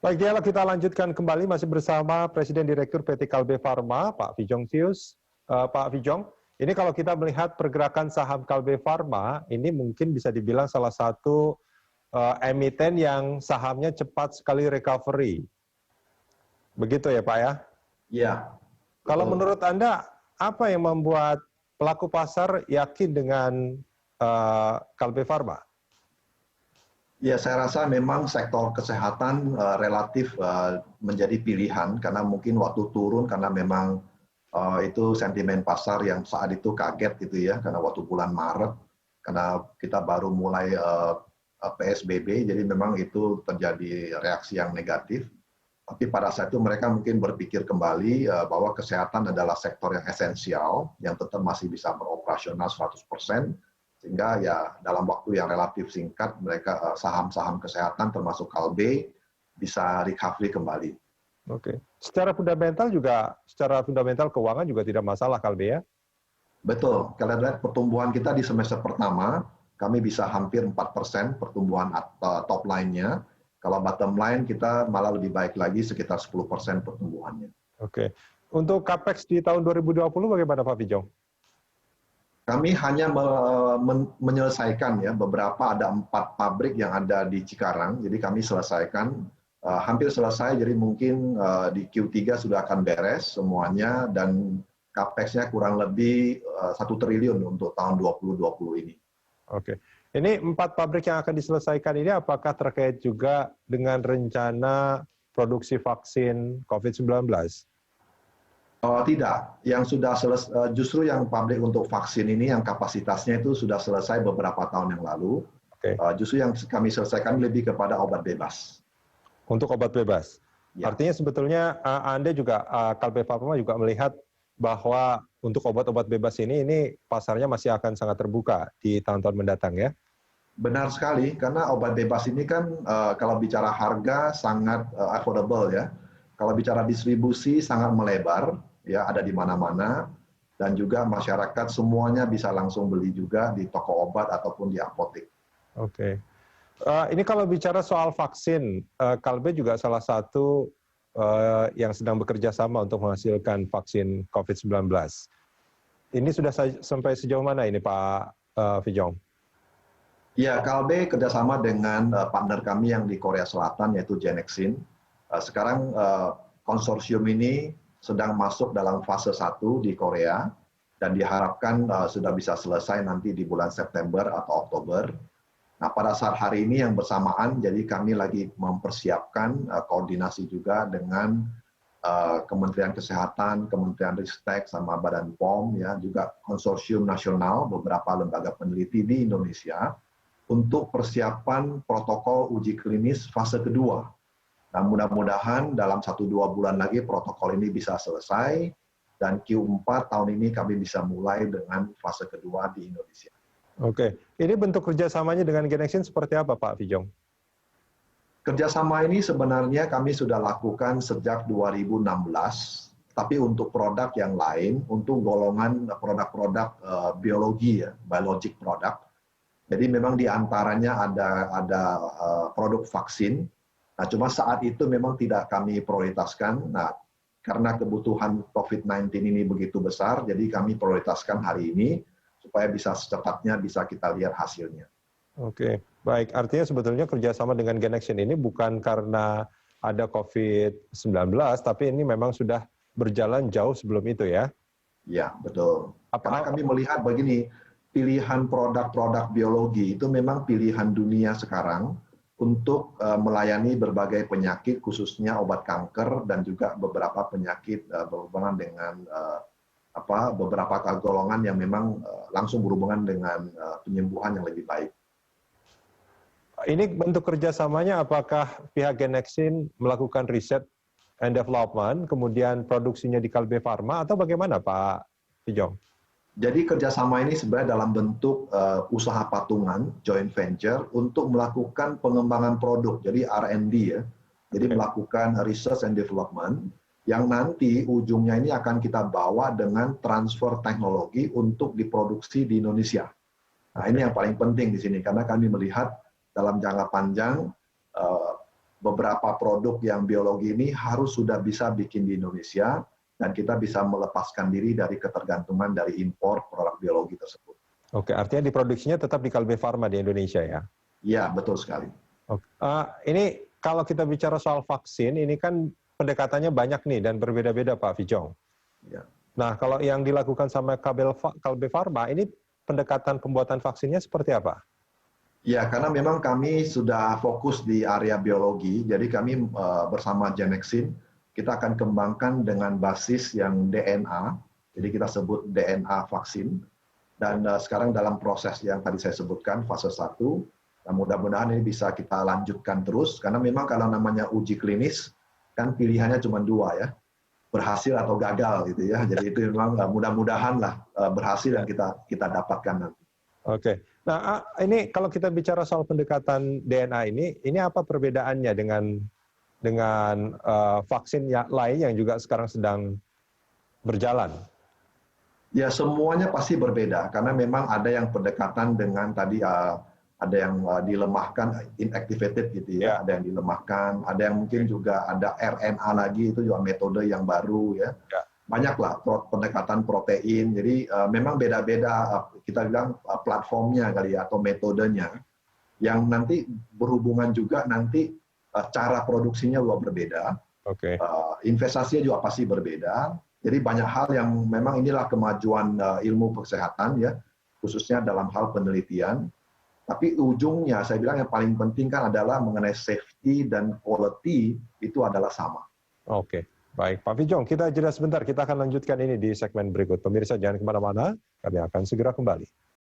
Baik, dialog kita lanjutkan kembali masih bersama Presiden Direktur PT Kalbe Farma, Pak Fijong Tius. Pak Fijong, ini kalau kita melihat pergerakan saham Kalbe Farma, ini mungkin bisa dibilang salah satu emiten yang sahamnya cepat sekali recovery. Begitu ya Pak ya? Iya. Kalau menurut Anda, apa yang membuat pelaku pasar yakin dengan Kalbe Farma? Ya, saya rasa memang sektor kesehatan relatif menjadi pilihan karena mungkin waktu turun karena memang itu sentimen pasar yang saat itu kaget gitu ya, karena waktu bulan Maret, karena kita baru mulai PSBB, jadi memang itu terjadi reaksi yang negatif. Tapi pada saat itu mereka mungkin berpikir kembali bahwa kesehatan adalah sektor yang esensial, yang tetap masih bisa beroperasional 100%, sehingga ya dalam waktu yang relatif singkat mereka saham-saham kesehatan termasuk Kalbe bisa recovery kembali. Oke. Secara fundamental keuangan juga tidak masalah Kalbe ya? Betul. Kalau lihat pertumbuhan kita di semester pertama, kami bisa hampir 4% pertumbuhan top line-nya. Kalau bottom line kita malah lebih baik lagi sekitar 10% pertumbuhannya. Oke. Untuk CAPEX di tahun 2020 bagaimana Pak Fijong? Kami hanya menyelesaikan ya, beberapa ada 4 pabrik yang ada di Cikarang, jadi kami selesaikan, hampir selesai, jadi mungkin di Q3 sudah akan beres semuanya, dan CAPEX-nya kurang lebih 1 triliun untuk tahun 2020 ini. Oke. Ini 4 pabrik yang akan diselesaikan ini apakah terkait juga dengan rencana produksi vaksin COVID-19? Tidak, yang sudah selesai, justru yang pabrik untuk vaksin ini yang kapasitasnya itu sudah selesai beberapa tahun yang lalu. Oke. Justru yang kami selesaikan lebih kepada obat bebas. Untuk obat bebas? Ya. Artinya sebetulnya Anda juga, Kalbe Farma juga melihat bahwa untuk obat-obat bebas ini pasarnya masih akan sangat terbuka di tahun-tahun mendatang ya? Benar sekali, karena obat bebas ini kan kalau bicara harga sangat affordable ya. Kalau bicara distribusi sangat melebar, ya ada di mana-mana, dan juga masyarakat semuanya bisa langsung beli juga di toko obat ataupun di apotek. Oke. Ini kalau bicara soal vaksin, Kalbe juga salah satu yang sedang bekerja sama untuk menghasilkan vaksin COVID-19. Ini sudah sampai sejauh mana ini Pak Fijong? Ya, Kalbe kerjasama dengan partner kami yang di Korea Selatan yaitu Genexin. Sekarang konsorsium ini sedang masuk dalam fase 1 di Korea dan diharapkan sudah bisa selesai nanti di bulan September atau Oktober. Nah, pada saat hari ini yang bersamaan, jadi kami lagi mempersiapkan koordinasi juga dengan Kementerian Kesehatan, Kementerian Ristek, sama Badan POM, ya, juga konsorsium nasional, beberapa lembaga peneliti di Indonesia, untuk persiapan protokol uji klinis fase kedua. Nah, mudah-mudahan dalam 1-2 bulan lagi protokol ini bisa selesai, dan Q4 tahun ini kami bisa mulai dengan fase kedua di Indonesia. Oke, ini bentuk kerjasamanya dengan Genexin seperti apa Pak Fijong? Kerjasama ini sebenarnya kami sudah lakukan sejak 2016, tapi untuk produk yang lain, untuk golongan produk-produk biologi, ya, biologic product. Jadi memang diantaranya ada produk vaksin. Nah, cuma saat itu memang tidak kami prioritaskan. Nah, karena kebutuhan COVID-19 ini begitu besar, jadi kami prioritaskan hari ini supaya bisa secepatnya bisa kita lihat hasilnya. Oke, baik. Artinya sebetulnya kerjasama dengan Genexin ini bukan karena ada COVID-19, tapi ini memang sudah berjalan jauh sebelum itu ya? Ya, betul. Karena kami melihat begini, pilihan produk-produk biologi itu memang pilihan dunia sekarang untuk melayani berbagai penyakit, khususnya obat kanker dan juga beberapa penyakit berhubungan dengan beberapa golongan yang memang langsung berhubungan dengan penyembuhan yang lebih baik. Ini bentuk kerjasamanya apakah pihak Genexin melakukan riset and development, kemudian produksinya di Kalbe Farma, atau bagaimana Pak Fijong? Jadi kerjasama ini sebenarnya dalam bentuk usaha patungan, joint venture, untuk melakukan pengembangan produk, jadi R&D ya. Jadi melakukan research and development, yang nanti ujungnya ini akan kita bawa dengan transfer teknologi untuk diproduksi di Indonesia. Nah, ini yang paling penting di sini, karena kami melihat dalam jangka panjang beberapa produk yang biologi ini harus sudah bisa bikin di Indonesia, dan kita bisa melepaskan diri dari ketergantungan dari impor produk biologi tersebut. Oke, artinya diproduksinya tetap di Kalbe Farma di Indonesia ya? Iya, betul sekali. Oke. Ini kalau kita bicara soal vaksin, ini kan pendekatannya banyak nih dan berbeda-beda Pak Fijong. Ya. Nah, kalau yang dilakukan sama Kalbe Farma, ini pendekatan pembuatan vaksinnya seperti apa? Ya, karena memang kami sudah fokus di area biologi, jadi kami bersama Genexin, kita akan kembangkan dengan basis yang DNA, jadi kita sebut DNA vaksin, dan sekarang dalam proses yang tadi saya sebutkan, fase 1, dan mudah-mudahan ini bisa kita lanjutkan terus, karena memang kalau namanya uji klinis, kan pilihannya cuma 2 ya, berhasil atau gagal gitu ya, jadi itu memang mudah-mudahan lah berhasil dan kita dapatkan nanti. Oke. Nah, ini kalau kita bicara soal pendekatan DNA ini apa perbedaannya dengan vaksin lain yang juga sekarang sedang berjalan? Ya, semuanya pasti berbeda karena memang ada yang pendekatan dengan tadi ada yang dilemahkan, inactivated gitu ya, ada yang dilemahkan, ada yang mungkin juga ada RNA lagi, itu juga metode yang baru ya. Banyaklah pendekatan protein, jadi memang beda-beda kita bilang platformnya kali ya, atau metodenya, yang nanti berhubungan juga nanti cara produksinya juga berbeda, investasinya juga pasti berbeda, jadi banyak hal yang memang inilah kemajuan ilmu kesehatan ya, khususnya dalam hal penelitian, tapi ujungnya saya bilang yang paling penting kan adalah mengenai safety dan quality itu adalah sama. Oke. Baik, Pak Fijong, kita jeda sebentar. Kita akan lanjutkan ini di segmen berikut. Pemirsa jangan kemana-mana, kami akan segera kembali.